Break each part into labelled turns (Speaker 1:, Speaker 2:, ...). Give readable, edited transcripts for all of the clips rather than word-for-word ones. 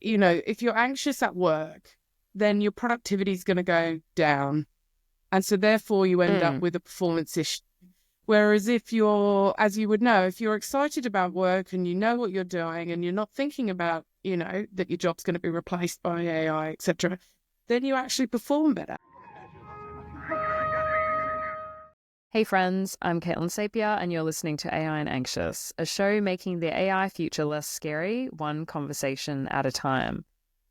Speaker 1: if you're anxious at work, then your productivity is going to go down. And so therefore you end up with a performance issue. Whereas if you're, as you would know, if you're excited about work and you know what you're doing and you're not thinking about, that your job's going to be replaced by AI, etc., then you actually perform better.
Speaker 2: Hey friends, I'm Caitlin Sapir and you're listening to AI and Anxious, a show making the AI future less scary, one conversation at a time.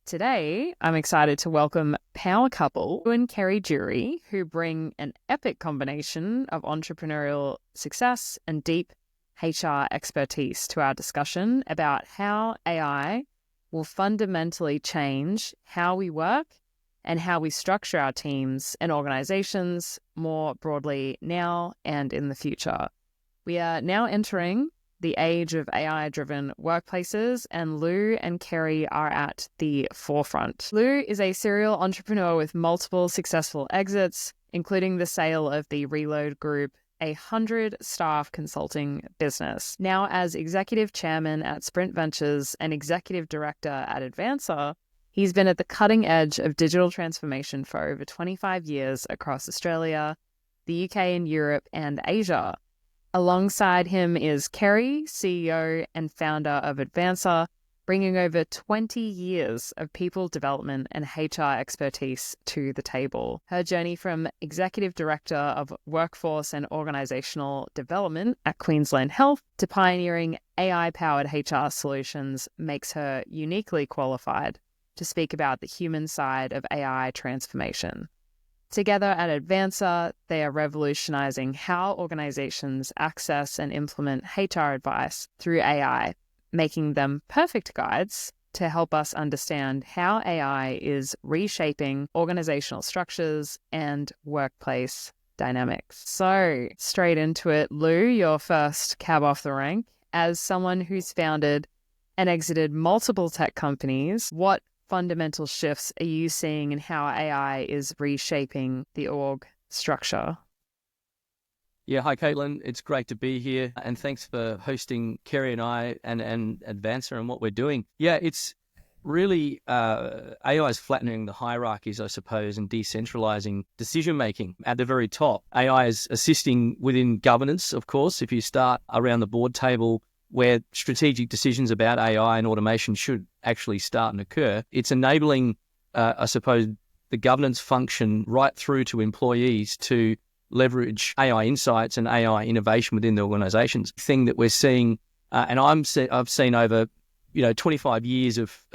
Speaker 2: Today, I'm excited to welcome power couple Llew and Ceri Jury, who bring an epic combination of entrepreneurial success and deep HR expertise to our discussion about how AI will fundamentally change how we work and how we structure our teams and organizations more broadly now and in the future. We are now entering the age of AI-driven workplaces, and Llew and Ceri are at the forefront. Llew is a serial entrepreneur with multiple successful exits, including the sale of the Reload Group, a 100-staff consulting business. Now as executive chairman at Sprint Ventures and executive director at Advancer, he's been at the cutting edge of digital transformation for over 25 years across Australia, the UK and Europe, and Asia. Alongside him is Ceri, CEO and founder of Advancer, bringing over 20 years of people development and HR expertise to the table. Her journey from executive director of workforce and organisational development at Queensland Health to pioneering AI-powered HR solutions makes her uniquely qualified to speak about the human side of AI transformation. Together at Advancer, they are revolutionizing how organizations access and implement HR advice through AI, making them perfect guides to help us understand how AI is reshaping organizational structures and workplace dynamics. So, straight into it, Llew, your first cab off the rank. As someone who's founded and exited multiple tech companies, what fundamental shifts are you seeing in how AI is reshaping the org structure?
Speaker 3: Yeah, hi, Caitlin. It's great to be here. And thanks for hosting Ceri and I and Advancer and what we're doing. Yeah, it's really AI is flattening the hierarchies, I suppose, and decentralizing decision-making at the very top. AI is assisting within governance, of course. If you start around the board table, where strategic decisions about AI and automation should actually start and occur, it's enabling, I suppose, the governance function right through to employees to leverage AI insights and AI innovation within the organizations. The thing that we're seeing, and I've seen over 25 years of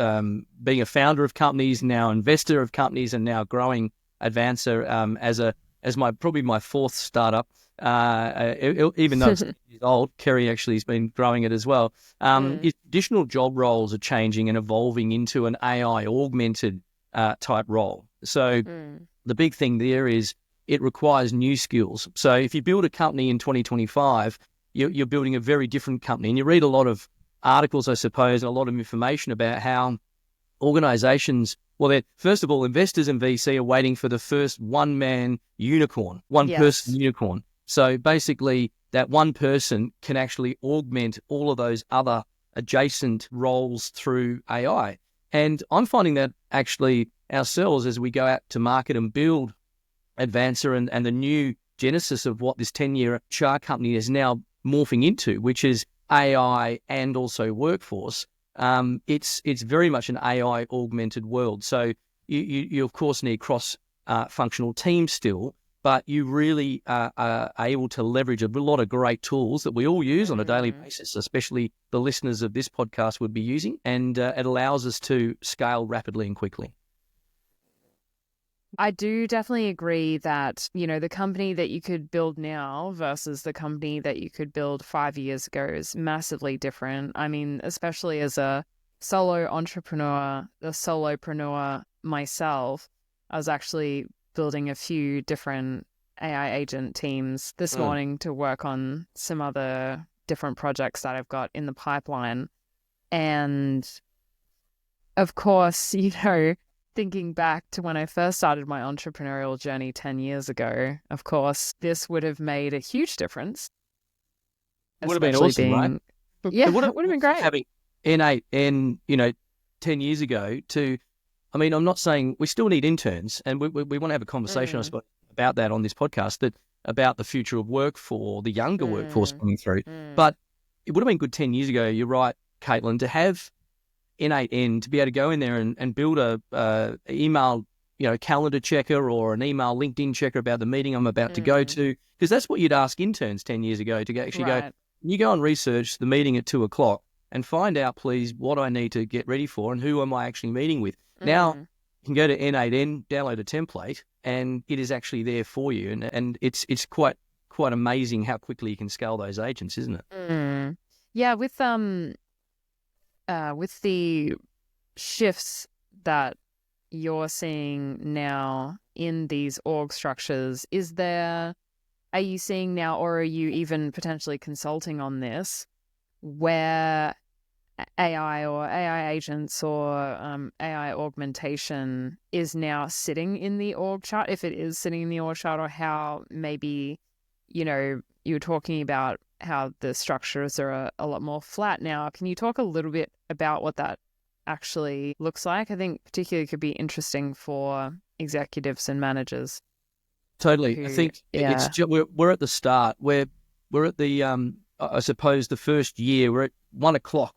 Speaker 3: being a founder of companies, now investor of companies, and now growing Advancer as my fourth startup. Even though it's old, Ceri actually has been growing it as well. Additional job roles are changing and evolving into an AI augmented type role. So the big thing there is it requires new skills. So if you build a company in 2025, you're building a very different company. And you read a lot of articles, I suppose, and a lot of information about how organizations, first of all, investors and VC are waiting for the first one-man unicorn, one-person unicorn. So basically, that one person can actually augment all of those other adjacent roles through AI. And I'm finding that actually ourselves as we go out to market and build Advancer and the new genesis of what this 10-year HR company is now morphing into, which is AI and also workforce. It's very much an AI augmented world. So you of course need cross functional teams still, but you really are able to leverage a lot of great tools that we all use on a daily basis, especially the listeners of this podcast would be using, and it allows us to scale rapidly and quickly.
Speaker 2: I do definitely agree that, the company that you could build now versus the company that you could build 5 years ago is massively different. I mean, especially as a solo entrepreneur, a solopreneur myself, I was actually building a few different AI agent teams this morning to work on some other different projects that I've got in the pipeline. And of course, thinking back to when I first started my entrepreneurial journey 10 years ago, of course, this would have made a huge difference.
Speaker 3: It would have been awesome, right?
Speaker 2: Yeah, it would have been great.
Speaker 3: Having innate 10 years ago to, I mean, I'm not saying we still need interns, and we want to have a conversation, I suppose, about that on this podcast, about the future of work for the younger workforce coming through. But it would have been good 10 years ago, you're right, Caitlin, to have N8N, to be able to go in there and build a email, calendar checker or an email LinkedIn checker about the meeting I'm about to go to, because that's what you'd ask interns 10 years ago to actually go, you go and research the meeting at 2:00 and find out, please, what I need to get ready for and who am I actually meeting with. Now, you can go to N8N, download a template, and it is actually there for you. And it's quite amazing how quickly you can scale those agents, isn't it?
Speaker 2: Yeah, with the shifts that you're seeing now in these org structures, are you seeing now, or are you even potentially consulting on this, where AI or AI agents or AI augmentation is now sitting in the org chart, if it is sitting in the org chart, or how maybe, you were talking about how the structures are a lot more flat now. Can you talk a little bit about what that actually looks like? I think particularly could be interesting for executives and managers.
Speaker 3: Totally. I think it's just, we're at the start. We're at the I suppose the first year. We're at 1:00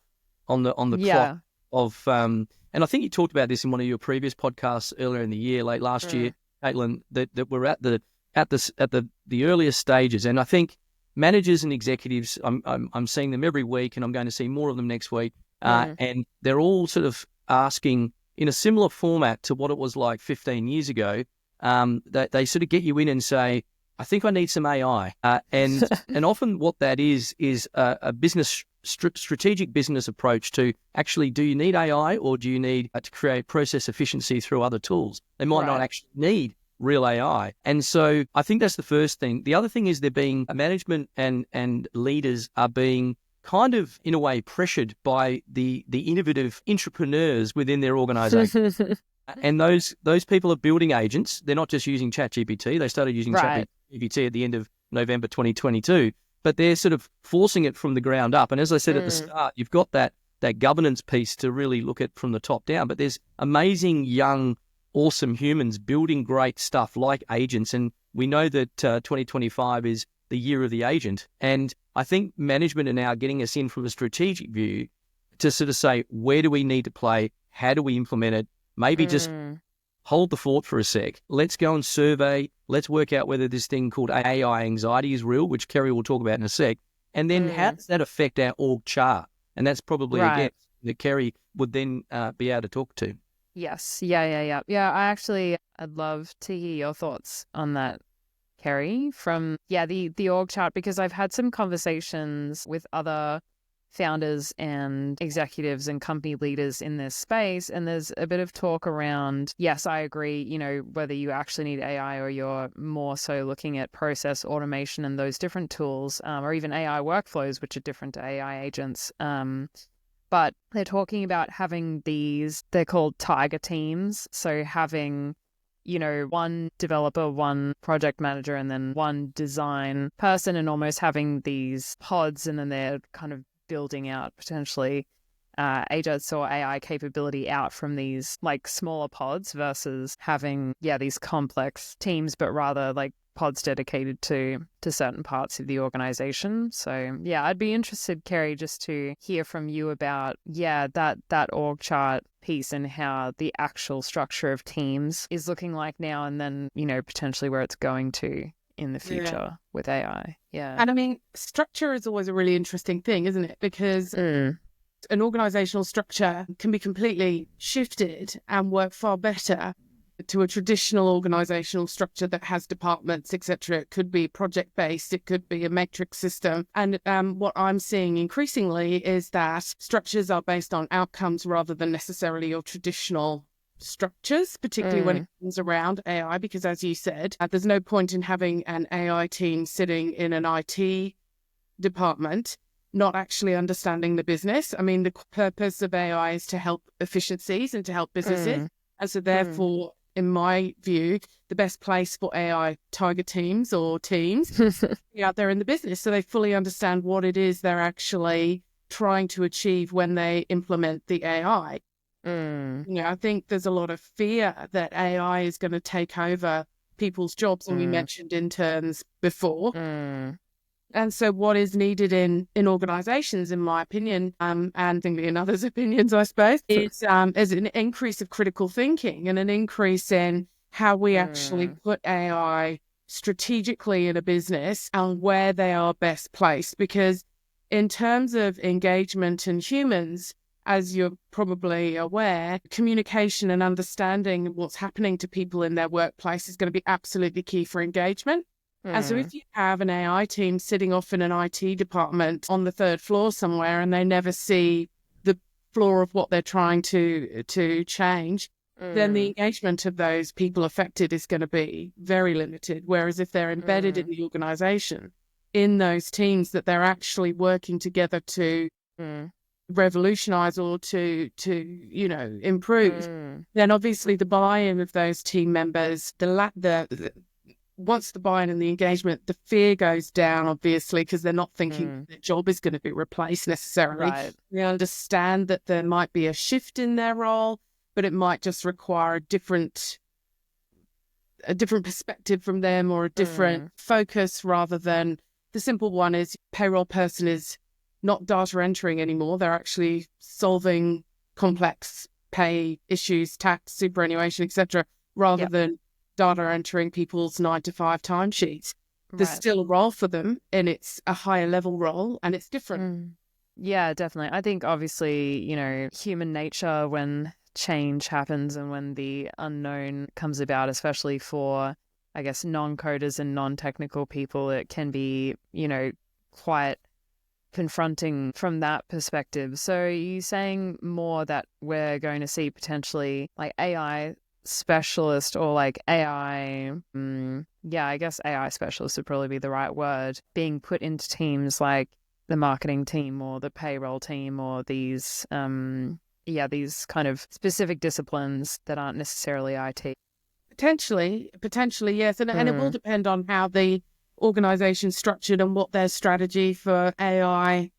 Speaker 3: on the clock of and I think you talked about this in one of your previous podcasts earlier in the year, late last year, Caitlin, that we're at the earliest stages. And I think managers and executives, I'm seeing them every week, and I'm going to see more of them next week. And they're all sort of asking in a similar format to what it was like 15 years ago. They sort of get you in and say, I think I need some AI. And often what that is a business strategic business approach to actually, do you need AI, or do you need to create process efficiency through other tools? They might not actually need real AI. And so I think that's the first thing. The other thing is management and leaders are being kind of, in a way, pressured by the innovative entrepreneurs within their organization. And those people are building agents. They're not just using ChatGPT. They started using ChatGPT at the end of November 2022, but they're sort of forcing it from the ground up. And as I said at the start, you've got that governance piece to really look at from the top down, but there's amazing young, awesome humans building great stuff like agents. And we know that 2025 is the year of the agent. And I think management are now getting us in from a strategic view to sort of say, where do we need to play? How do we implement it? Maybe just hold the fort for a sec. Let's go and survey. Let's work out whether this thing called AI anxiety is real, which Ceri will talk about in a sec. And then how does that affect our org chart? And that's probably, again, that Ceri would then be able to talk to.
Speaker 2: Yes. Yeah. I'd love to hear your thoughts on that, Ceri, from the org chart, because I've had some conversations with other founders and executives and company leaders in this space, and there's a bit of talk around, yes, I agree, whether you actually need AI or you're more so looking at process automation and those different tools, or even AI workflows, which are different to AI agents. But they're talking about having they're called tiger teams. So having, one developer, one project manager, and then one design person, and almost having these pods, and then they're kind of building out potentially agents or AI capability out from these like smaller pods versus having these complex teams, but rather like pods dedicated to certain parts of the organization. So I'd be interested, Ceri, just to hear from you about that org chart piece and how the actual structure of teams is looking like now, and then potentially where it's going to in the future with AI.
Speaker 1: And I mean, structure is always a really interesting thing, isn't it? Because an organizational structure can be completely shifted and work far better to a traditional organizational structure that has departments, etc. It could be project-based, it could be a matrix system. And what I'm seeing increasingly is that structures are based on outcomes rather than necessarily your traditional structures, particularly when it comes around AI, because as you said, there's no point in having an AI team sitting in an IT department not actually understanding the business. I mean, the purpose of AI is to help efficiencies and to help businesses. And so therefore, in my view, the best place for AI target teams or teams out there in the business, so they fully understand what it is they're actually trying to achieve when they implement the AI. I think there's a lot of fear that AI is going to take over people's jobs, and we mentioned interns before. And so what is needed in organizations, in my opinion, and in others' opinions, I suppose, is an increase of critical thinking and an increase in how we actually put AI strategically in a business and where they are best placed. Because in terms of engagement and humans, as you're probably aware, communication and understanding what's happening to people in their workplace is going to be absolutely key for engagement. And so if you have an AI team sitting off in an IT department on the third floor somewhere and they never see the floor of what they're trying to change, then the engagement of those people affected is going to be very limited. Whereas if they're embedded in the organization, in those teams that they're actually working together to revolutionize or to improve, then obviously the buy-in of those team members, once the buy-in and the engagement, the fear goes down, obviously, because they're not thinking their job is going to be replaced necessarily.
Speaker 2: Right.
Speaker 1: They understand that there might be a shift in their role, but it might just require a different perspective from them, or a different focus, rather than the simple one is payroll person is not data entering anymore. They're actually solving complex pay issues, tax, superannuation, etc., rather than data entering people's 9-to-5 timesheets. There's still a role for them, and it's a higher level role, and it's different.
Speaker 2: Yeah, definitely. I think obviously, human nature, when change happens and when the unknown comes about, especially for, I guess, non-coders and non-technical people, it can be, quite confronting from that perspective. So are you saying more that we're going to see potentially like AI specialist, or like AI, I guess AI specialist would probably be the right word, being put into teams like the marketing team or the payroll team, or these these kind of specific disciplines that aren't necessarily IT?
Speaker 1: Potentially, yes. And it will depend on how the organization's structured and what their strategy for AI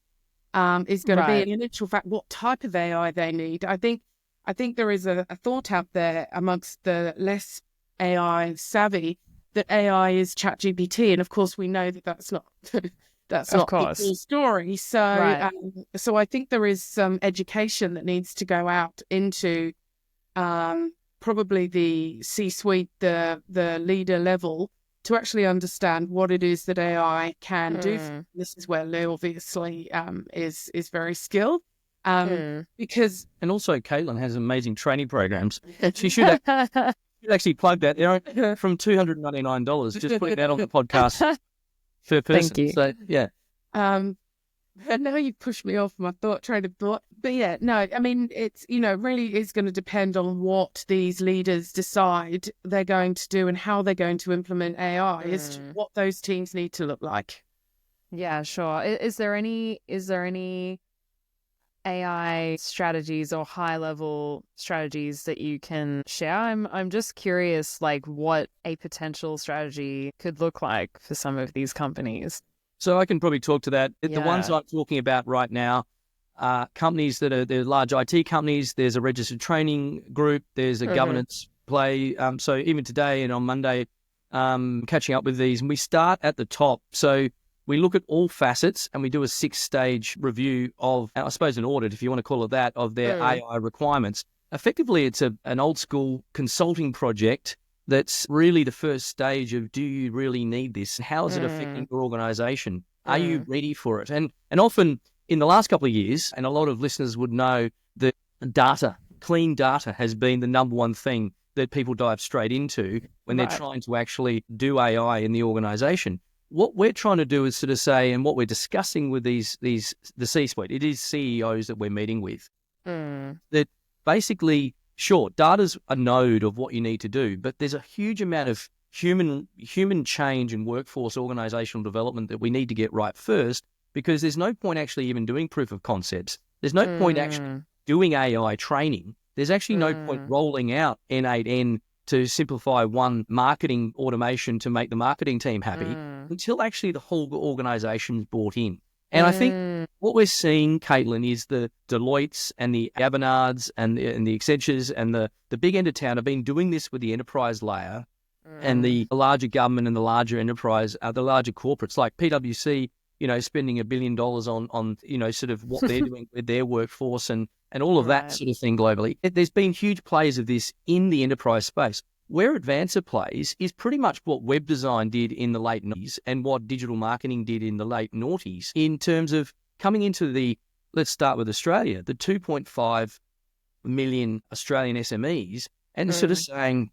Speaker 1: is going to be. And in actual fact, what type of AI they need. I think there is a thought out there amongst the less AI savvy that AI is ChatGPT, and of course we know that that's not the full story. So, so I think there is some education that needs to go out into probably the C-suite, the leader level, to actually understand what it is that AI can do. This is where Llew obviously is very skilled. Because
Speaker 3: and also Caitlin has amazing training programs. She should actually plug that. From $299, just putting that on the podcast per person.
Speaker 2: Thank you.
Speaker 3: So yeah.
Speaker 1: And now you pushed me off my train of thought. But yeah, no, I mean, it's, really is going to depend on what these leaders decide they're going to do and how they're going to implement AI, as to what those teams need to look like.
Speaker 2: Yeah, sure. Is there any AI strategies or high level strategies that you can share? I'm just curious, like, what a potential strategy could look like for some of these companies.
Speaker 3: So I can probably talk to that. The ones I'm talking about right now are companies that they're large IT companies. There's a registered training group. There's a governance play. So even today and on Monday, catching up with these, and we start at the top. So we look at all facets and we do a 6-stage review of, I suppose, an audit, if you want to call it that, of their AI requirements. Effectively, it's an old school consulting project that's really the first stage of, do you really need this? How is it affecting your organization? Are you ready for it? And often in the last couple of years, and a lot of listeners would know that clean data has been the number one thing that people dive straight into when they're trying to actually do AI in the organization. What we're trying to do is sort of say, and what we're discussing with the C-suite, it is CEOs that we're meeting with, that basically, sure, data's a node of what you need to do, but there's a huge amount of human change and workforce organizational development that we need to get right first, because there's no point actually even doing proof of concepts. There's no point actually doing AI training. There's actually no point rolling out N8N to simplify one marketing automation to make the marketing team happy until actually the whole organization's bought in. And I think what we're seeing, Caitlin, is the Deloittes and the Abernards and the Accentures and the big end of town have been doing this with the enterprise layer and the larger government and the larger enterprise, the larger corporates like PwC, spending $1 billion on sort of what they're doing with their workforce and all of that sort of thing globally. There's been huge players of this in the enterprise space. Where Advancer plays is pretty much what web design did in the late 90s and what digital marketing did in the late noughties in terms of coming into let's start with Australia, the 2.5 million Australian SMEs, and sort of saying,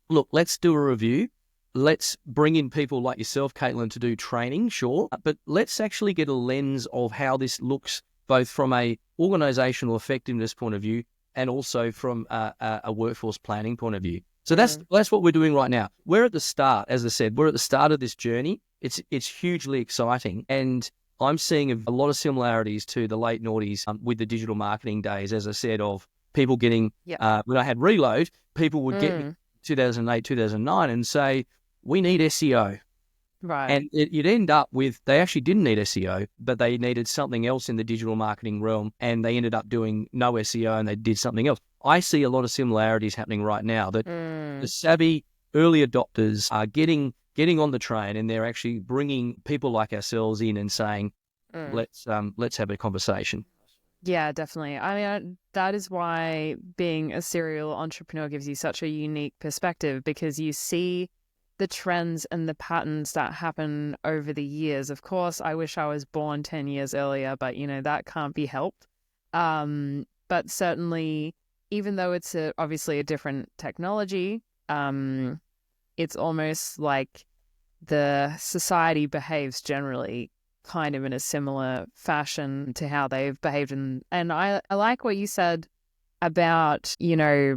Speaker 3: look, let's do a review. Let's bring in people like yourself, Caitlin, to do training, sure, but let's actually get a lens of how this looks both from a organisational effectiveness point of view and also from a workforce planning point of view. So that's what we're doing right now. We're at the start, as I said, we're at the start of this journey. It's hugely exciting. And I'm seeing a lot of similarities to the late noughties with the digital marketing days, as I said, of people getting, when I had Reload, people would get me 2008, 2009 and say, we need SEO.
Speaker 2: Right.
Speaker 3: And you'd end up with, they actually didn't need SEO, but they needed something else in the digital marketing realm, and they ended up doing no SEO and they did something else. I see a lot of similarities happening right now that the savvy early adopters are getting on the train, and they're actually bringing people like ourselves in and saying, let's have a conversation.
Speaker 2: Yeah, definitely. I mean, that is why being a serial entrepreneur gives you such a unique perspective, because you see the trends and the patterns that happen over the years. Of course, I wish I was born 10 years earlier, but, that can't be helped. But certainly, even though it's obviously a different technology, it's almost like the society behaves generally kind of in a similar fashion to how they've behaved. And I like what you said about,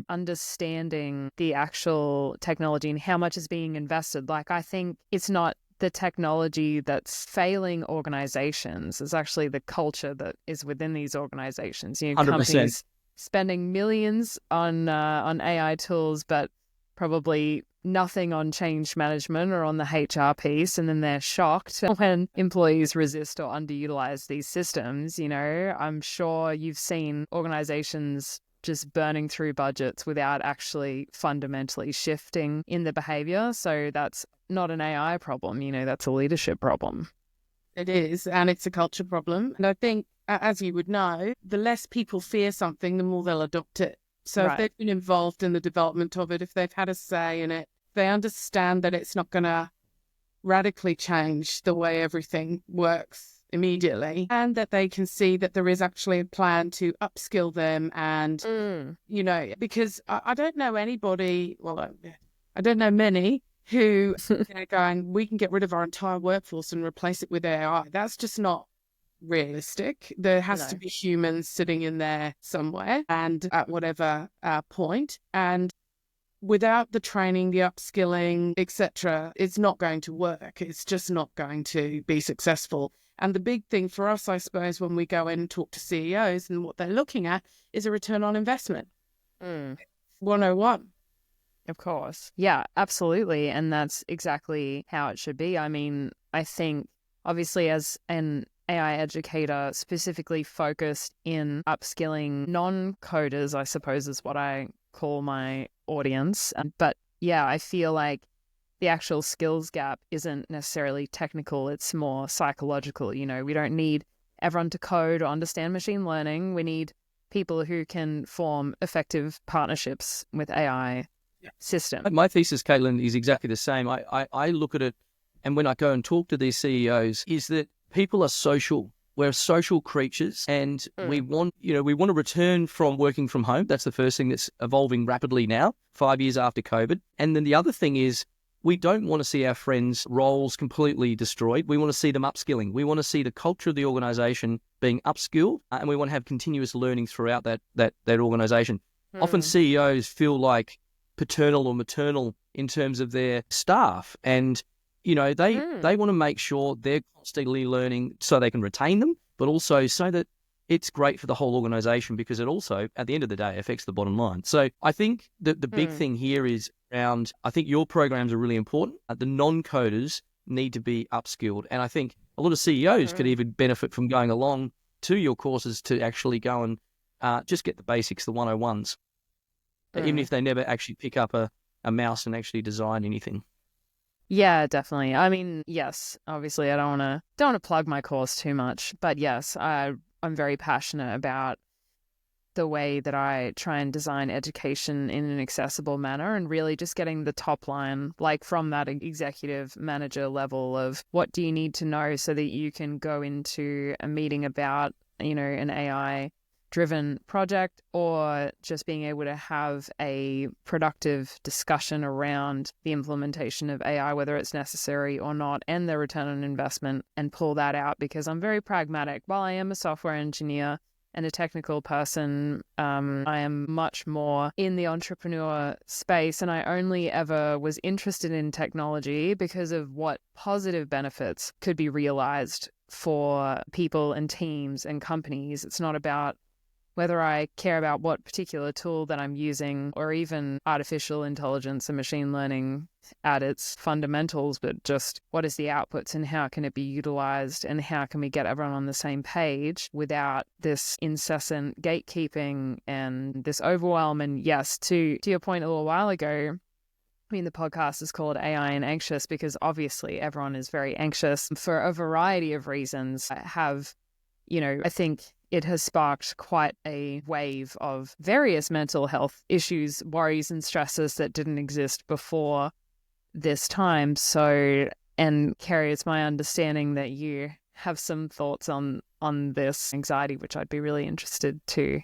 Speaker 2: understanding the actual technology and how much is being invested. Like, I think it's not the technology that's failing organizations. It's actually the culture that is within these organizations.
Speaker 3: 100%.
Speaker 2: Companies spending millions on AI tools, but probably nothing on change management or on the HR piece, and then they're shocked when employees resist or underutilize these systems. I'm sure you've seen organizations just burning through budgets without actually fundamentally shifting in the behavior. So that's not an AI problem, that's a leadership problem.
Speaker 1: It is, and it's a culture problem. And I think, as you would know, the less people fear something, the more they'll adopt it. So if they've been involved in the development of it, if they've had a say in it, they understand that it's not going to radically change the way everything works immediately, and that they can see that there is actually a plan to upskill them. And, because I don't know anybody, I don't know many who are going, we can get rid of our entire workforce and replace it with AI. That's just not realistic. There has to be humans sitting in there somewhere, and at whatever point. And without the training, the upskilling, etc., it's not going to work. It's just not going to be successful. And the big thing for us, I suppose, when we go in and talk to CEOs and what they're looking at is a return on investment. 101.
Speaker 2: Of course. Yeah, absolutely. And that's exactly how it should be. I mean, I think obviously as an AI educator specifically focused in upskilling non-coders, I suppose is what I call my audience. But yeah, I feel like the actual skills gap isn't necessarily technical. It's more psychological. We don't need everyone to code or understand machine learning. We need people who can form effective partnerships with AI system.
Speaker 3: My thesis, Caitlin, is exactly the same. I look at it, and when I go and talk to these CEOs, is that people are social. We're social creatures, and we want to return from working from home. That's the first thing that's evolving rapidly now, 5 years after COVID. And then the other thing is, we don't want to see our friends' roles completely destroyed. We want to see them upskilling. We want to see the culture of the organization being upskilled, and we want to have continuous learning throughout that organization. Often CEOs feel like paternal or maternal in terms of their staff, and they want to make sure they're constantly learning so they can retain them, but also so that it's great for the whole organization, because it also, at the end of the day, affects the bottom line. So I think that the big thing here is around, I think your programs are really important. The non-coders need to be upskilled. And I think a lot of CEOs could even benefit from going along to your courses to actually go and just get the basics, the 101s, even if they never actually pick up a mouse and actually design anything.
Speaker 2: Yeah, definitely. I mean, yes, obviously I don't want to plug my course too much, but yes, I'm very passionate about the way that I try and design education in an accessible manner, and really just getting the top line, like from that executive manager level of what do you need to know so that you can go into a meeting about, an AI driven project, or just being able to have a productive discussion around the implementation of AI, whether it's necessary or not, and the return on investment, and pull that out, because I'm very pragmatic. While I am a software engineer and a technical person, I am much more in the entrepreneur space, and I only ever was interested in technology because of what positive benefits could be realized for people and teams and companies. It's not about whether I care about what particular tool that I'm using, or even artificial intelligence and machine learning at its fundamentals, but just what is the outputs and how can it be utilized, and how can we get everyone on the same page without this incessant gatekeeping and this overwhelm. And yes, to your point a little while ago, I mean, the podcast is called AI and Anxious because obviously everyone is very anxious for a variety of reasons. I think it has sparked quite a wave of various mental health issues, worries and stresses that didn't exist before this time. So, and Ceri, it's my understanding that you have some thoughts on this anxiety, which I'd be really interested to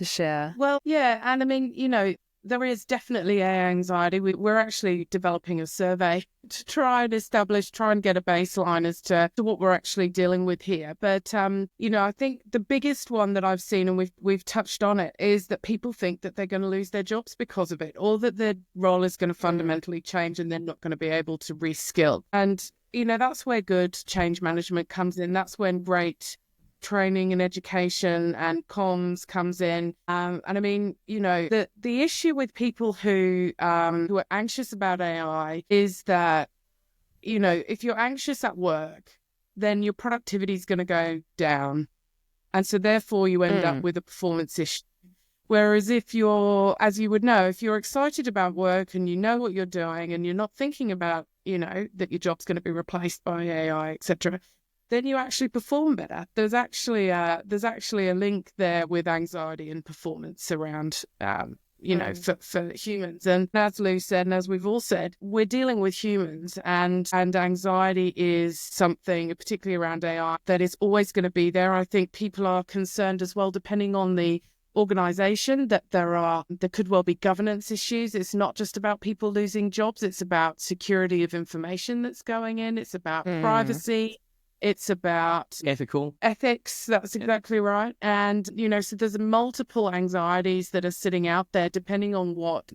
Speaker 2: share.
Speaker 1: Well, yeah. And I mean, there is definitely AI anxiety. We're actually developing a survey to try and get a baseline as to what we're actually dealing with here. But, I think the biggest one that I've seen, and we've touched on it, is that people think that they're going to lose their jobs because of it, or that their role is going to fundamentally change and they're not going to be able to reskill. And, that's where good change management comes in. That's when great training and education and comms comes in. And I mean, the issue with people who are anxious about AI is that, if you're anxious at work, then your productivity is going to go down. And so therefore you end up with a performance issue. Whereas if you're, as you would know, if you're excited about work and you know what you're doing and you're not thinking about, that your job's going to be replaced by AI, etc., then you actually perform better. There's actually a link there with anxiety and performance around, for humans. And as Llew said, and as we've all said, we're dealing with humans, and anxiety is something, particularly around AI, that is always going to be there. I think people are concerned as well, depending on the organization, that there could well be governance issues. It's not just about people losing jobs. It's about security of information that's going in. It's about privacy. It's about ethics. That's exactly right. And, so there's multiple anxieties that are sitting out there, depending on what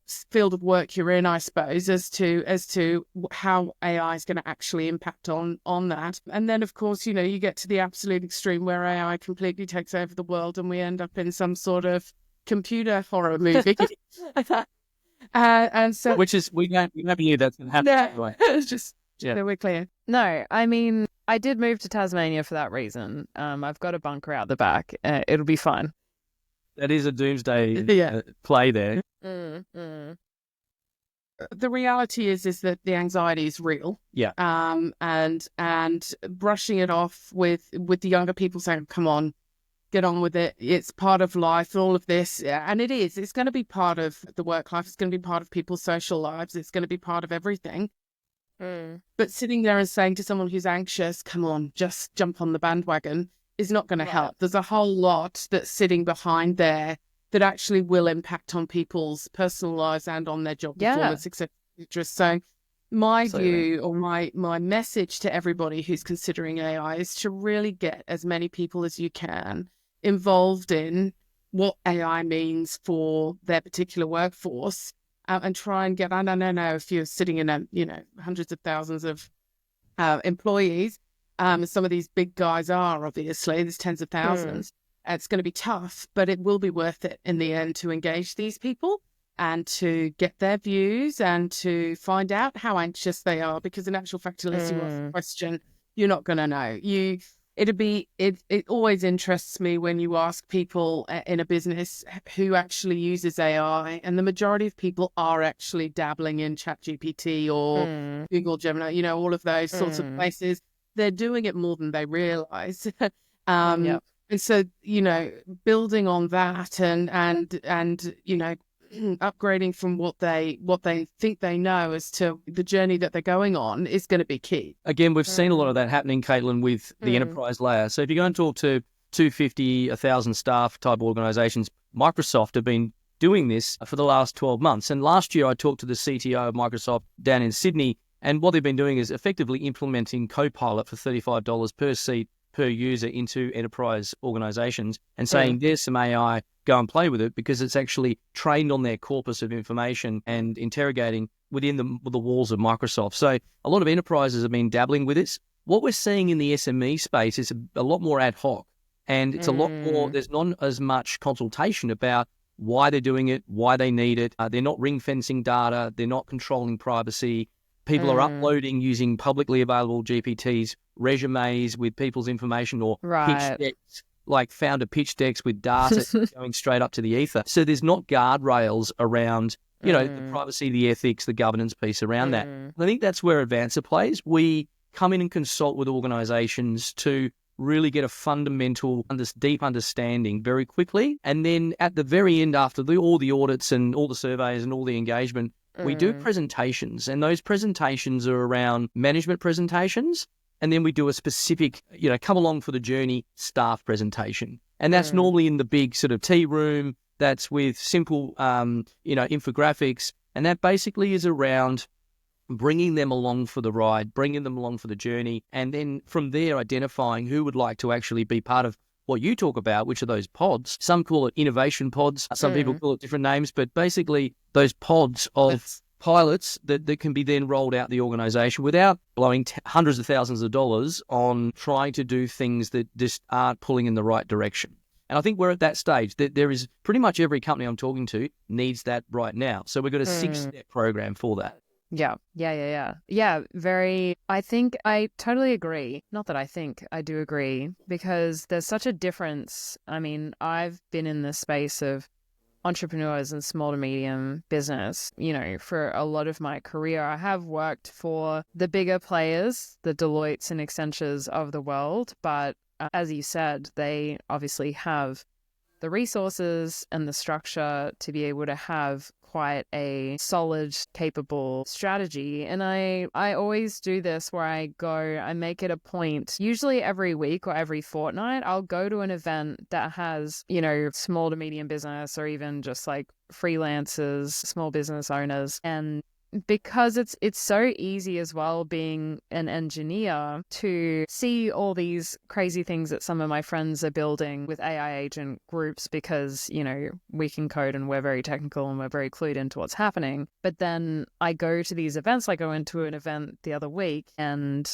Speaker 1: field of work you're in, I suppose, as to how AI is going to actually impact on that. And then, of course, you get to the absolute extreme where AI completely takes over the world and we end up in some sort of computer horror movie. And so,
Speaker 3: which is, we never knew that's going to happen.
Speaker 1: Yeah,
Speaker 3: anyway.
Speaker 1: it's just... Yeah, we're clear.
Speaker 2: No, I mean, I did move to Tasmania for that reason. I've got a bunker out the back. It'll be fine.
Speaker 3: That is a doomsday play there.
Speaker 1: The reality is that the anxiety is real.
Speaker 3: Yeah.
Speaker 1: And brushing it off with the younger people saying, "Come on, get on with it. It's part of life." All of this, and it is. It's going to be part of the work life. It's going to be part of people's social lives. It's going to be part of everything. But sitting there and saying to someone who's anxious, "Come on, just jump on the bandwagon," is not going to help. There's a whole lot that's sitting behind there that actually will impact on people's personal lives and on their job performance, etc. So my view, or my message to everybody who's considering AI, is to really get as many people as you can involved in what AI means for their particular workforce. And try and get, I don't know if you're sitting in hundreds of thousands of employees, some of these big guys are, obviously, there's tens of thousands. It's going to be tough, but it will be worth it in the end to engage these people. and to get their views and to find out how anxious they are, because in actual fact, unless you ask a question, you're not going to know. It always interests me when you ask people in a business who actually uses AI, and the majority of people are actually dabbling in ChatGPT or Google Gemini, all of those sorts of places. They're doing it more than they realize.
Speaker 2: Yep.
Speaker 1: And so, building on that and upgrading from what they think they know as to the journey that they're going on is going to be key.
Speaker 3: Again, we've seen a lot of that happening, Caitlin, with the enterprise layer. So if you go and talk to 250, 1,000 staff type organizations, Microsoft have been doing this for the last 12 months. And last year I talked to the CTO of Microsoft down in Sydney, and what they've been doing is effectively implementing Copilot for $35 per seat per user into enterprise organizations and saying, there's some AI, go and play with it, because it's actually trained on their corpus of information and interrogating within the walls of Microsoft. So a lot of enterprises have been dabbling with this. What we're seeing in the SME space is a lot more ad hoc, and it's a lot more, there's not as much consultation about why they're doing it, why they need it. They're not ring fencing data. They're not controlling privacy. People are uploading using publicly available GPTs, resumes with people's information, or pitch decks, like founder pitch decks with data going straight up to the ether. So there's not guardrails around, the privacy, the ethics, the governance piece around that. And I think that's where Advancer plays. We come in and consult with organizations to really get a fundamental, deep understanding very quickly. And then at the very end, after all the audits and all the surveys and all the engagement, we do presentations, and those presentations are around management presentations. And then we do a specific, come along for the journey staff presentation. And that's normally in the big sort of tea room. That's with simple, infographics. And that basically is around bringing them along for the ride, bringing them along for the journey. And then from there, identifying who would like to actually be part of what you talk about, which are those pods. Some call it innovation pods. Some people call it different names, but basically those pods of pilots that can be then rolled out the organization without blowing hundreds of thousands of dollars on trying to do things that just aren't pulling in the right direction. And I think we're at that stage that there is pretty much every company I'm talking to needs that right now. So we've got a 6-step program for that.
Speaker 2: Yeah. I think I totally agree. Not that I think, I do agree, because there's such a difference. I mean, I've been in the space of entrepreneurs and small to medium business, for a lot of my career. I have worked for the bigger players, the Deloittes and Accentures of the world, but as you said, they obviously have the resources and the structure to be able to have quite a solid, capable strategy. And I always do this where I make it a point, usually every week or every fortnight, I'll go to an event that has, small to medium business, or even just like freelancers, small business owners. And because it's so easy as well, being an engineer, to see all these crazy things that some of my friends are building with AI agent groups, because, we can code and we're very technical and we're very clued into what's happening. But then I go to these events. I go into an event the other week, and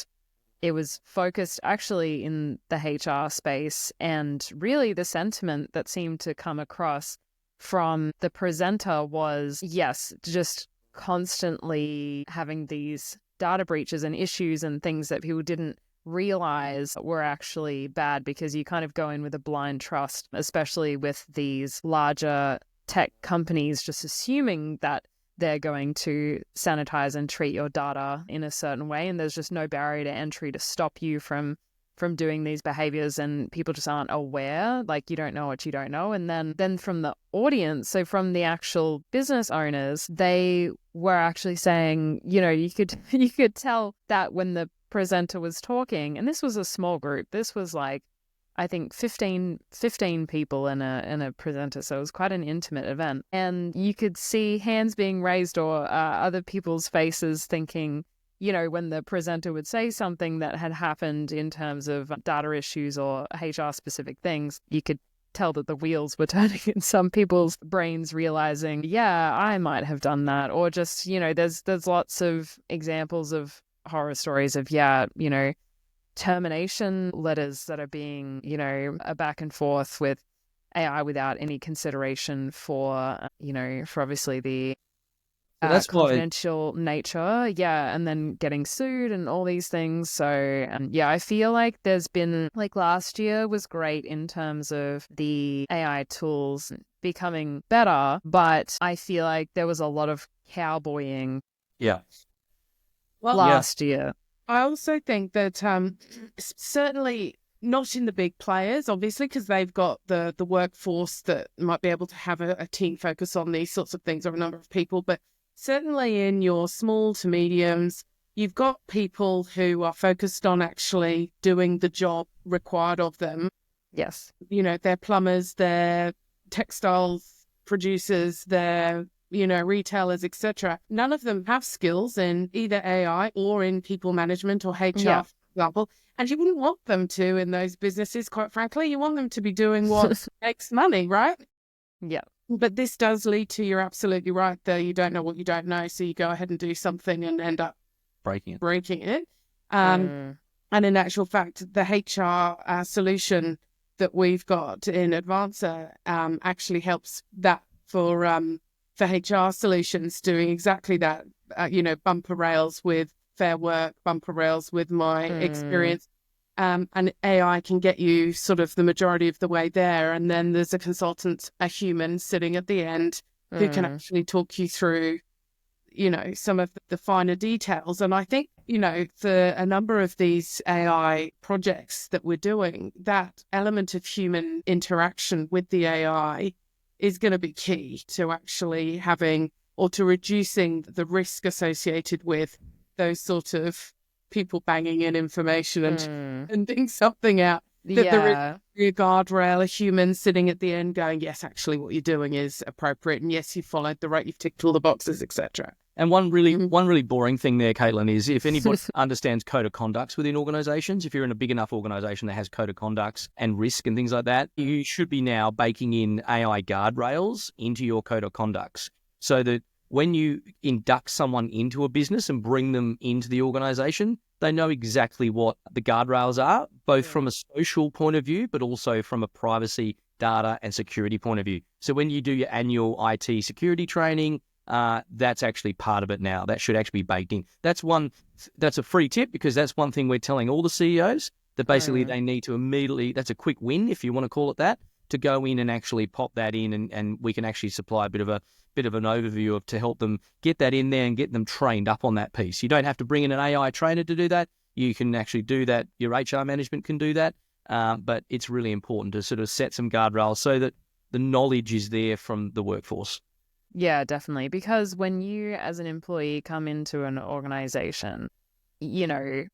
Speaker 2: it was focused actually in the HR space, and really the sentiment that seemed to come across from the presenter was, yes, just constantly having these data breaches and issues and things that people didn't realize were actually bad, because you kind of go in with a blind trust, especially with these larger tech companies, just assuming that they're going to sanitize and treat your data in a certain way, and there's just no barrier to entry to stop you from doing these behaviors, and people just aren't aware. Like, you don't know what you don't know. And then from the audience, so from the actual business owners, they were actually saying, you could tell that when the presenter was talking, and this was a small group, this was like, I think 15 people in a presenter, so it was quite an intimate event, and you could see hands being raised, or other people's faces thinking, when the presenter would say something that had happened in terms of data issues or HR specific things, you could tell that the wheels were turning in some people's brains, realizing, yeah, I might have done that. Or just, there's lots of examples of horror stories of, termination letters that are being, a back and forth with AI without any consideration for, for obviously the
Speaker 3: That's
Speaker 2: confidential nature. Yeah. And then getting sued and all these things. So, I feel like there's been, like, last year was great in terms of the AI tools becoming better, but I feel like there was a lot of cowboying last year.
Speaker 1: I also think that certainly not in the big players, obviously, because they've got the workforce that might be able to have a team focus on these sorts of things, or a number of people, but certainly in your small to mediums, you've got people who are focused on actually doing the job required of them.
Speaker 2: Yes.
Speaker 1: They're plumbers, they're textiles producers, they're retailers, etc. None of them have skills in either AI or in people management or HR, for example. And you wouldn't want them to in those businesses, quite frankly. You want them to be doing what makes money, right?
Speaker 2: Yeah.
Speaker 1: But this does lead to, you're absolutely right, that you don't know what you don't know. So you go ahead and do something and end up breaking it. And in actual fact, the HR solution that we've got in Advancer actually helps that for HR solutions, doing exactly that, bumper rails with Fair Work, bumper rails with my experience. And AI can get you sort of the majority of the way there. And then there's a consultant, a human sitting at the end who can actually talk you through, some of the finer details. And I think, for a number of these AI projects that we're doing, that element of human interaction with the AI is going to be key to actually having, or to reducing the risk associated with those sort of people banging in information and sending something out. That there is a guardrail, a human sitting at the end going, yes, actually what you're doing is appropriate, and yes, you followed the right, you've ticked all the boxes, etc.
Speaker 3: And one really boring thing there, Caitlin, is if anybody understands code of conducts within organisations, if you're in a big enough organisation that has code of conducts and risk and things like that, you should be now baking in AI guardrails into your code of conducts so that when you induct someone into a business and bring them into the organisation, they know exactly what the guardrails are, both from a social point of view, but also from a privacy, data and security point of view. So when you do your annual IT security training, that's actually part of it now. That should actually be baked in. That's a free tip, because that's one thing we're telling all the CEOs, that basically they need to immediately, that's a quick win, if you want to call it that, to go in and actually pop that in, and we can actually supply a bit of an overview to help them get that in there and get them trained up on that piece. You don't have to bring in an AI trainer to do that. You can actually do that. Your HR management can do that. But it's really important to sort of set some guardrails so that the knowledge is there from the workforce.
Speaker 2: Yeah, definitely. Because when you as an employee come into an organization,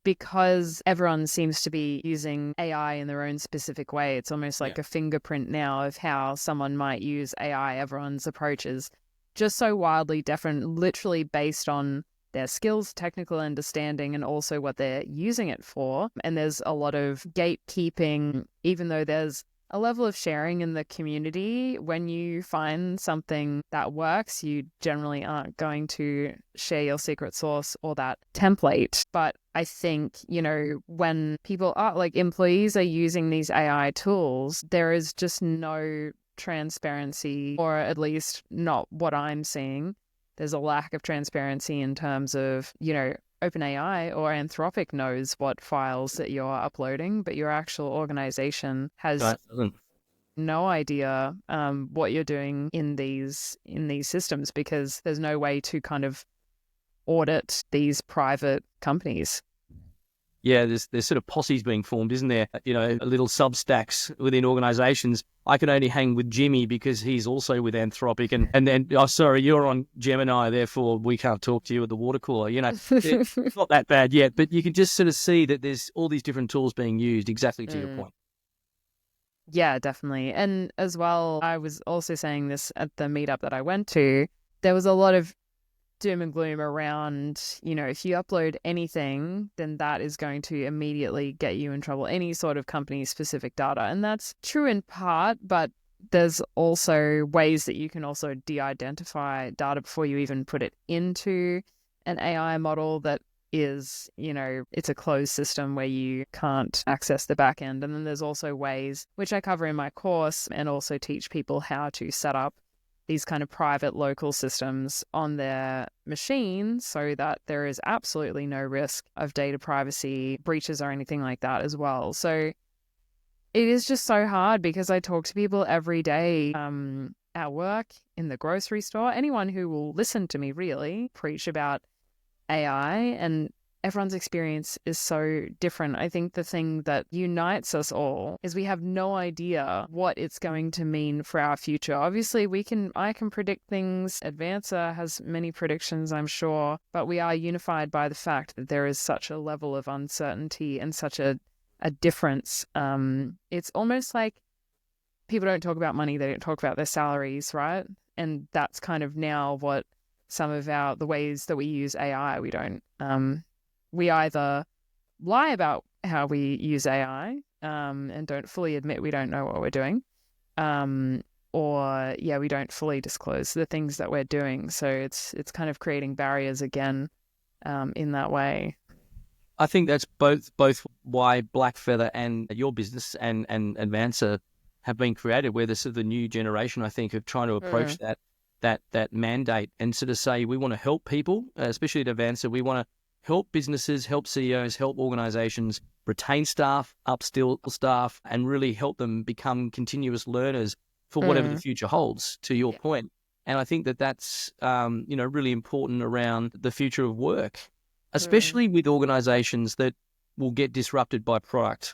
Speaker 2: because everyone seems to be using AI in their own specific way, it's almost like a fingerprint now of how someone might use AI. Everyone's approach is just so wildly different, literally based on their skills, technical understanding, and also what they're using it for. And there's a lot of gatekeeping, even though there's a level of sharing in the community. When you find something that works, you generally aren't going to share your secret sauce or that template. But I think, when people are, like, employees are using these AI tools, there is just no transparency, or at least not what I'm seeing. There's a lack of transparency in terms of, OpenAI or Anthropic knows what files that you're uploading, but your actual organization has no idea what you're doing in these systems, because there's no way to kind of audit these private companies.
Speaker 3: Yeah, there's sort of posses being formed, isn't there? Little substacks within organizations. I can only hang with Jimmy because he's also with Anthropic, and then, oh, sorry, you're on Gemini, therefore we can't talk to you at the water cooler. It's not that bad yet, but you can just sort of see that there's all these different tools being used, exactly to your point.
Speaker 2: Yeah, definitely. And as well, I was also saying this at the meetup that I went to, there was a lot of doom and gloom around, if you upload anything, then that is going to immediately get you in trouble, any sort of company specific data. And that's true in part, but there's also ways that you can also de-identify data before you even put it into an AI model that is, it's a closed system where you can't access the back end. And then there's also ways, which I cover in my course and also teach people how to set up these kind of private local systems on their machine so that there is absolutely no risk of data privacy breaches or anything like that as well. So it is just so hard because I talk to people every day at work, in the grocery store, anyone who will listen to me really preach about AI, and everyone's experience is so different. I think the thing that unites us all is we have no idea what it's going to mean for our future. Obviously, I can predict things. Advancer has many predictions, I'm sure, but we are unified by the fact that there is such a level of uncertainty and such a difference. It's almost like people don't talk about money, they don't talk about their salaries, right? And that's kind of now what some of the ways that we use AI, we either lie about how we use AI and don't fully admit we don't know what we're doing, or we don't fully disclose the things that we're doing. So it's kind of creating barriers again in that way.
Speaker 3: I think that's both why Blackfeather and your business and Advancer have been created, where this is the new generation, I think, of trying to approach that mandate and sort of say we want to help people, especially at Advancer. We want to help businesses, help CEOs, help organizations retain staff, upskill staff, and really help them become continuous learners for whatever the future holds, to your point. And I think that's really important around the future of work, especially with organizations that will get disrupted by product.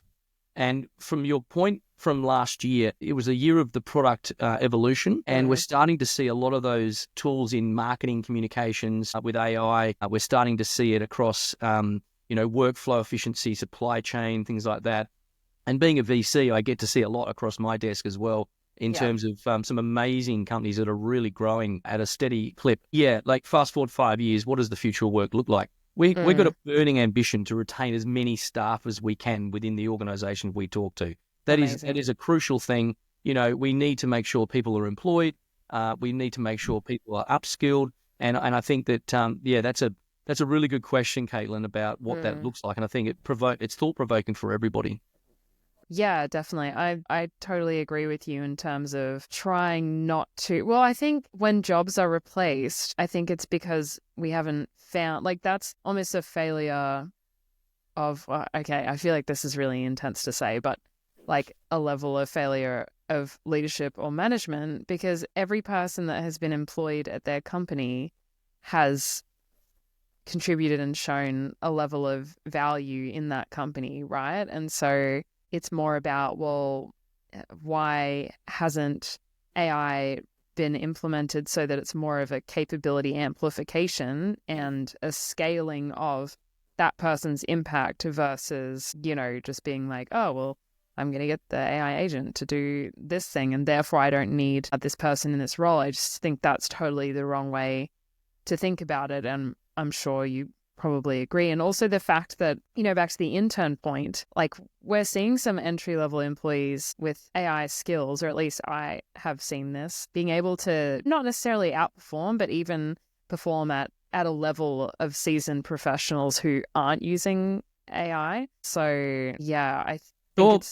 Speaker 3: And from your point from last year, it was a year of the product evolution, and we're starting to see a lot of those tools in marketing communications with AI. We're starting to see it across, workflow efficiency, supply chain, things like that. And being a VC, I get to see a lot across my desk as well in terms of some amazing companies that are really growing at a steady clip. Yeah, like fast forward 5 years, what does the future of work look like? We've got a burning ambition to retain as many staff as we can within the organisation we talk to. That is a crucial thing. We need to make sure people are employed. We need to make sure people are upskilled. And I think that that's a really good question, Caitlin, about what that looks like. And I think it's thought provoking for everybody.
Speaker 2: Yeah, definitely. I totally agree with you in terms of trying not to. Well, I think when jobs are replaced, I think it's because we haven't found, that's almost a failure of, okay, I feel like this is really intense to say, but a level of failure of leadership or management, because every person that has been employed at their company has contributed and shown a level of value in that company, right? And so it's more about, well, why hasn't AI been implemented so that it's more of a capability amplification and a scaling of that person's impact versus, just being like, oh, well, I'm going to get the AI agent to do this thing and therefore I don't need this person in this role. I just think that's totally the wrong way to think about it. And I'm sure you probably agree. And also the fact that, back to the intern point, we're seeing some entry-level employees with AI skills, or at least I have seen this, being able to not necessarily outperform, but even perform at a level of seasoned professionals who aren't using AI. So yeah, I think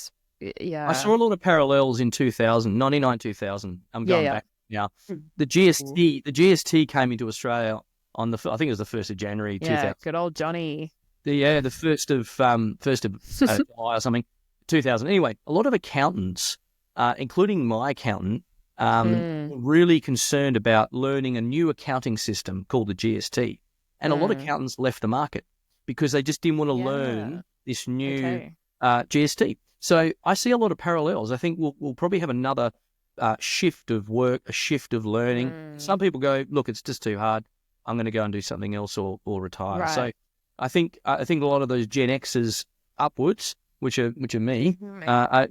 Speaker 3: I saw a lot of parallels in 99, 2000. I'm going back now. The GST came into Australia on I think it was the 1st of January 2000.
Speaker 2: Yeah, good old Johnny.
Speaker 3: The 1st of July or something, 2000. Anyway, a lot of accountants, including my accountant, were really concerned about learning a new accounting system called the GST. And a lot of accountants left the market because they just didn't want to learn this new GST. So I see a lot of parallels. I think we'll probably have another shift of work, a shift of learning. Some people go, look, it's just too hard. I'm going to go and do something else or retire. Right. So I think a lot of those Gen Xers upwards, which are me, a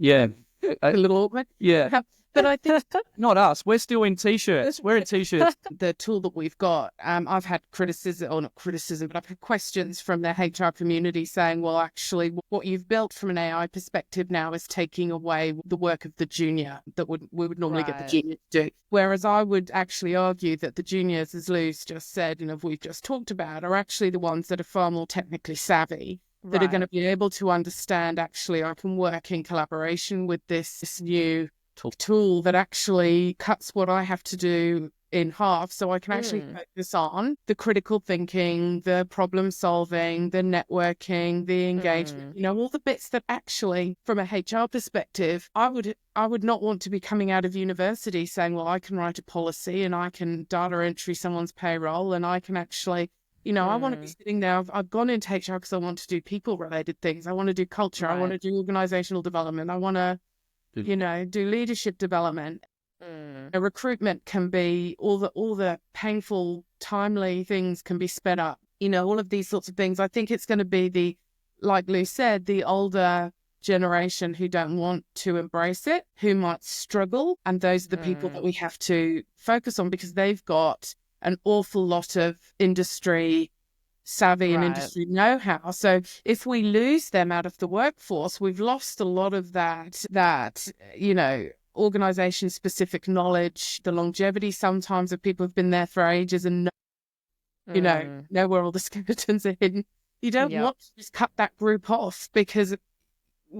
Speaker 3: little awkward. Yeah.
Speaker 1: But I think
Speaker 3: Not us. We're still in t-shirts. We're in t-shirts.
Speaker 1: the tool that we've got, I've had criticism, or not criticism, but I've had questions from the HR community saying, well, actually, what you've built from an AI perspective now is taking away the work of the junior that we would normally get the junior to do. Whereas I would actually argue that the juniors, as Lew's just said, and we've just talked about, are actually the ones that are far more technically savvy, that are going to be able to understand, actually, I can work in collaboration with this new tool that actually cuts what I have to do in half, so I can actually focus on the critical thinking, the problem solving, the networking, the engagement, all the bits that actually, from a HR perspective, I would not want to be coming out of university saying, well, I can write a policy and I can data entry someone's payroll and I can actually, I want to be sitting there. I've gone into HR because I want to do people related things. I want to do culture. I want to do organizational development. I want to do leadership development. Recruitment can be all the painful, timely things can be sped up. All of these sorts of things. I think it's going to be like Llew said, the older generation who don't want to embrace it, who might struggle, and those are the people that we have to focus on because they've got an awful lot of industry savvy and industry know-how. So if we lose them out of the workforce, we've lost a lot of that organization-specific knowledge, the longevity sometimes of people who've been there for ages and know where all the skeletons are hidden. You don't want to just cut that group off because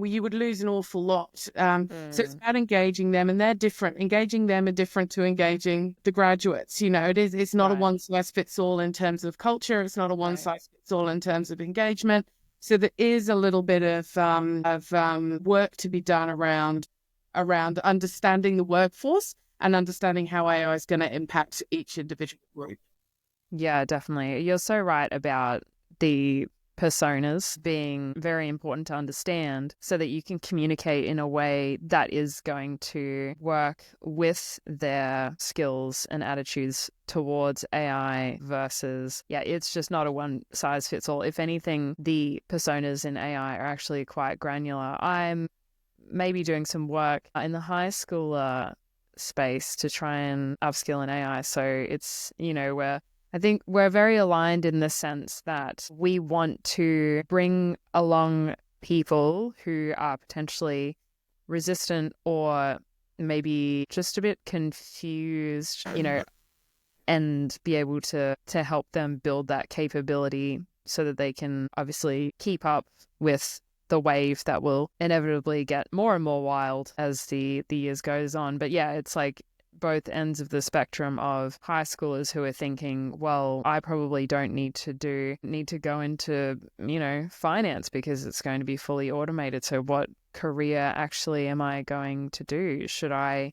Speaker 1: you would lose an awful lot. So it's about engaging them, and they're different. Engaging them are different to engaging the graduates. It's not a one-size-fits-all in terms of culture. It's not a one-size-fits-all in terms of engagement. So there is a little bit of work to be done around understanding the workforce and understanding how AI is going to impact each individual group.
Speaker 2: Yeah, definitely. You're so right about the personas being very important to understand so that you can communicate in a way that is going to work with their skills and attitudes towards AI versus, it's just not a one size fits all. If anything, the personas in AI are actually quite granular. I'm maybe doing some work in the high schooler space to try and upskill in AI. So it's, I think we're very aligned in the sense that we want to bring along people who are potentially resistant or maybe just a bit confused, and be able to help them build that capability so that they can obviously keep up with the wave that will inevitably get more and more wild as the years goes on. But it's like both ends of the spectrum of high schoolers who are thinking, well, I probably don't need to go into, finance because it's going to be fully automated. So what career actually am I going to do? Should I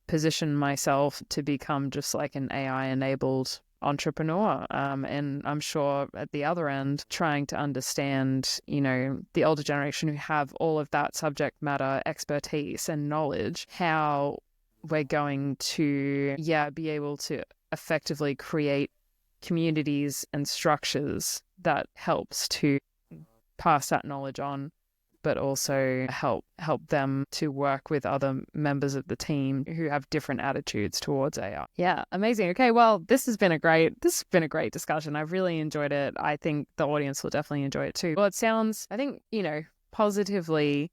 Speaker 2: position myself to become just like an AI enabled entrepreneur? And I'm sure at the other end, trying to understand, the older generation who have all of that subject matter expertise and knowledge, how we're going to, be able to effectively create communities and structures that helps to pass that knowledge on, but also help them to work with other members of the team who have different attitudes towards AI. Yeah, amazing. Okay, well, this has been a great discussion. I've really enjoyed it. I think the audience will definitely enjoy it too. Well, it sounds, I think, positively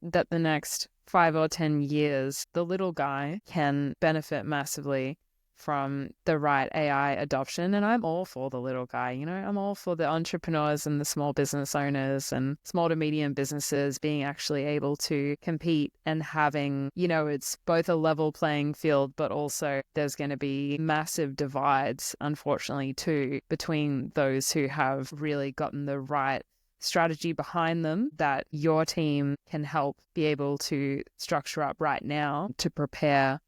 Speaker 2: that the next 5 or 10 years, the little guy can benefit massively from the right AI adoption. And I'm all for the little guy, I'm all for the entrepreneurs and the small business owners and small to medium businesses being actually able to compete and having, it's both a level playing field, but also there's going to be massive divides, unfortunately, too, between those who have really gotten the right strategy behind them that your team can help be able to structure up right now to prepare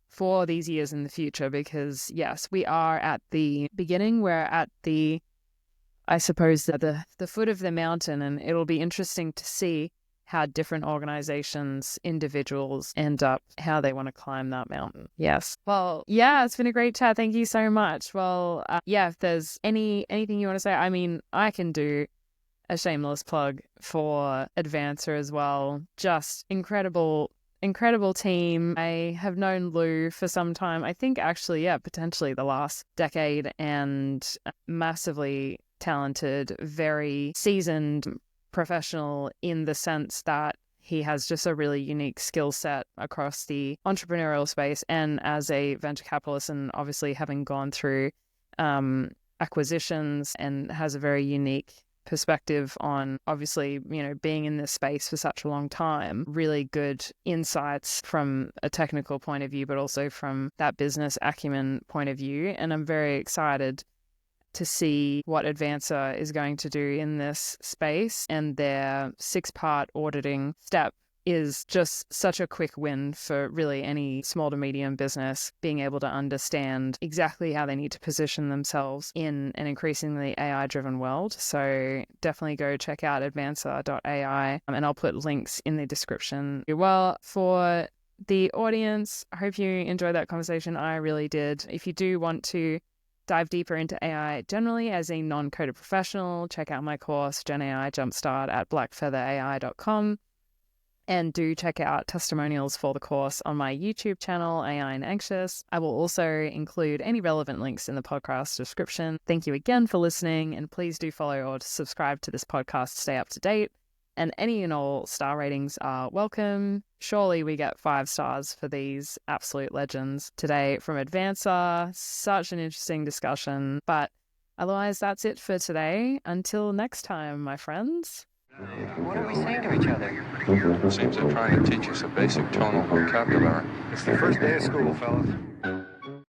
Speaker 2: for these years in the future. Because yes, we are at the beginning, we're at the, I suppose, the foot of the mountain, and it'll be interesting to see how different organizations, individuals end up, how they want to climb that mountain. Yes. Well, it's been a great chat. Thank you so much. Well, if there's anything you want to say, I mean, I can do a shameless plug for Advancer as well. Just incredible incredible team. I have known Llew for some time. I think actually, potentially the last decade, and massively talented, very seasoned professional in the sense that he has just a really unique skill set across the entrepreneurial space, and as a venture capitalist, and obviously having gone through acquisitions, and has a very unique perspective on obviously, being in this space for such a long time. Really good insights from a technical point of view, but also from that business acumen point of view. And I'm very excited to see what Advancer is going to do in this space. And their 6-part auditing step is just such a quick win for really any small to medium business, being able to understand exactly how they need to position themselves in an increasingly AI-driven world. So definitely go check out Advancer.ai, and I'll put links in the description. Well, for the audience, I hope you enjoyed that conversation. I really did. If you do want to dive deeper into AI generally as a non-coded professional, check out my course, Gen AI Jumpstart, at blackfeatherai.com. And do check out testimonials for the course on my YouTube channel, AI and Anxious. I will also include any relevant links in the podcast description. Thank you again for listening, and please do follow or subscribe to this podcast to stay up to date. And any and all star ratings are welcome. Surely we get 5 stars for these absolute legends today from Advancer. Such an interesting discussion. But otherwise, that's it for today. Until next time, my friends.
Speaker 4: What are we saying to each other?
Speaker 5: Seems they're trying to teach us a basic tonal vocabulary.
Speaker 4: It's the first day of school, fellas.